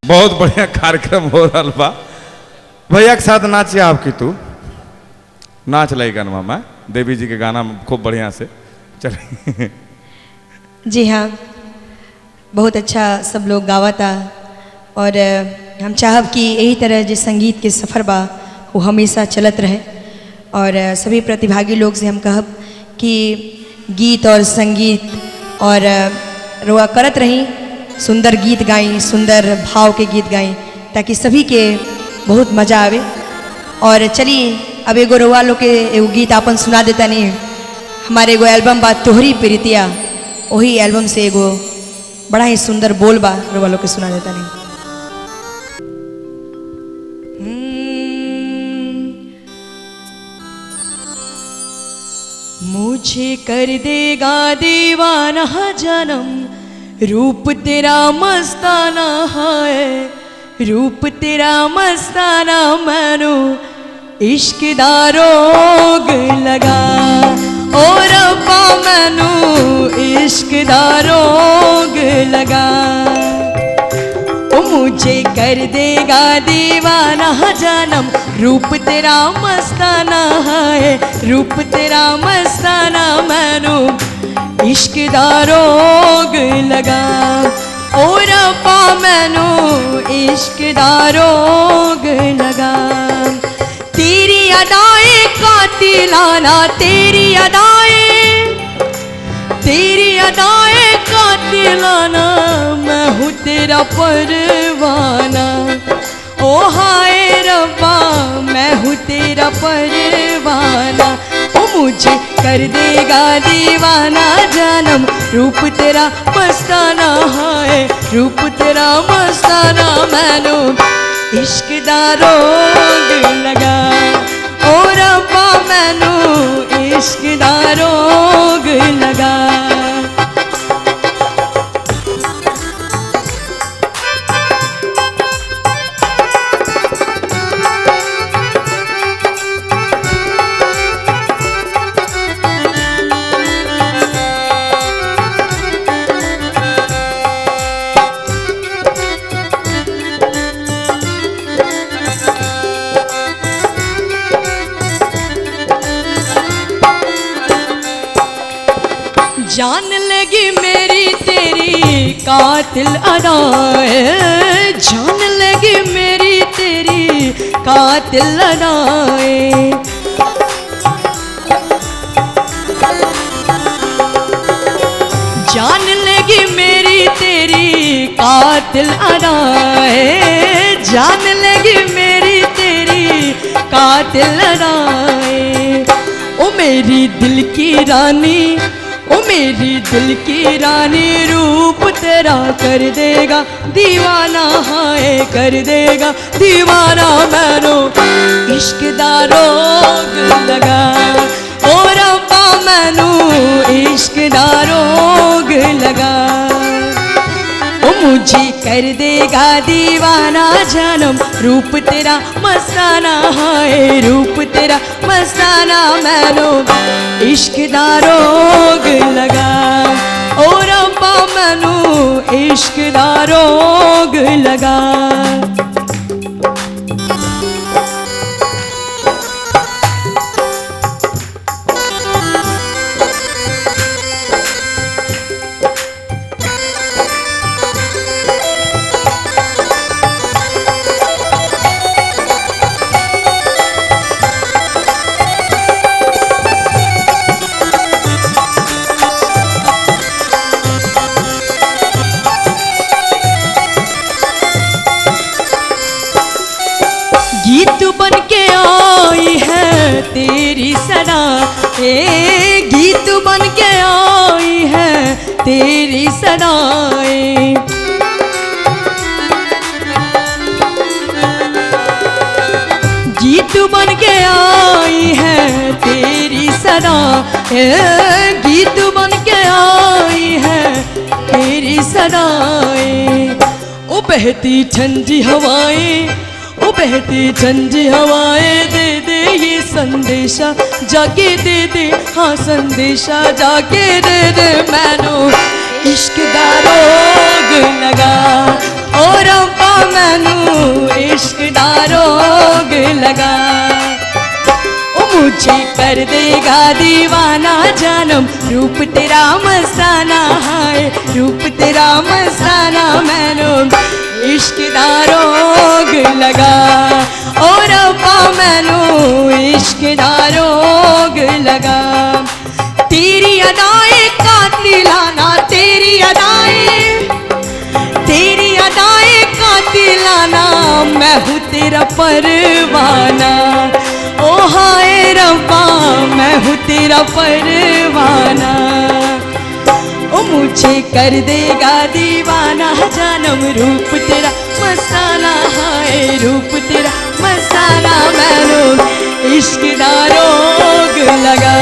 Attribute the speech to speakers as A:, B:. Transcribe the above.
A: बहुत बढ़िया कार्यक्रम हो रहा बा। भैया के साथ नाचिए आपकी तू नाच लाई गाना में देवी जी के गाना खूब बढ़िया से चले।
B: जी हाँ, बहुत अच्छा सब लोग गावा था और हम चाहब कि यही तरह जो संगीत के सफ़र बा वो हमेशा चलत रहे और सभी प्रतिभागी लोग से हम कहब कि गीत और संगीत और रोआ करत रही, सुंदर गीत गाई, सुंदर भाव के गीत गाई ताकि सभी के बहुत मज़ा आवे। और चलिए अब एगो रोआ लोग के एगो गीत आपन सुना देता नहीं। हमारे एगो एल्बम बा तोहरी प्रीतिया, वही एल्बम से एगो बड़ा ही सुंदर बोल बा रोआ लोग के सुना देता नहीं। मुझे कर देगा दीवाना जन्म, रूप तेरा मस्ताना है, रूप तेरा मस्ताना मैनू इश्क दा रोग लगा, ओ रब्बा मैनू इश्क दा रोग लगा। ओ मुझे कर देगा दीवाना जन्म, रूप तेरा मस्ताना है, रूप तेरा मस्ताना मैनू इश्क दा रोग लगा, ओ रब्बा मैनू इश्क दा रोग लगा। तेरी अदाएं कातिलाना, तेरी अदाएं कातिलाना, मैं हूँ तेरा परवाना, ओ हाय रब्बा मैं हूँ तेरा परवाना। ओ मुझे कर देगा दीवाना जन्म, रूप तेरा मस्ताना है, रूप तेरा मस्ताना मैनू इश्क दा रोग लगा, ओ रब्बा मैनू इश्क दा रोग लगा। जान लगी मेरी तेरी कातिल अदाएं, जान लगी मेरी तेरी कातिल अदाएं। जान लगी मेरी तेरी कातिल अदाएं, जान लगी मेरी तेरी कातिल अदाएं। ओ मेरी दिल की रानी, ओ मेरी दिल की रानी, रूप तेरा कर देगा दीवाना, हाय कर देगा दीवाना मैनू इश्क दा रोग लगा, ओ रब्बा मैनू इश्क दा रोग लगा। ओ मुझे कर देगा दीवाना जन्म, रूप तेरा मस्ताना है, रूप तेरा मस्ताना मैनू इश्क दा रोग लगा, ओ रब्बा मैनू इश्क दा रोग लगा। गीत बन के आई है तेरी सदा, ए गीत बन के आई है तेरी सदाएं। गीत बन के आई है तेरी सदा, ए गीत बन के आई है तेरी सदाएं। ओ बहती ठंडी हवाएं, ओ बहती ठंडी हवाएं, दे दे ये संदेशा जाके दे दे, हाँ संदेशा जाके दे दे मैनू इश्क दा रोग लगा, ओ रब्बा लगा। ओ मुझे कर देगा दीवाना जानम, रूप तेरा मस्ताना है, रूप तेरा मस्ताना मैनू इश्क दा रोग लगा। ओ रब्बा मैनू इश्क दा रोग लगा। तेरी अदाएं कातिलाना, तेरी अदाएं कातिलाना, मैं हूँ तेरा परवाना। ओ हाय रब्बा मैं हूँ तेरा परवाना। ओ मुझे कर देगा दीवाना जानम, रूप तेरा मस्ताना है, रूप तेरा मस्ताना मैनू इश्क दा रोग लगा।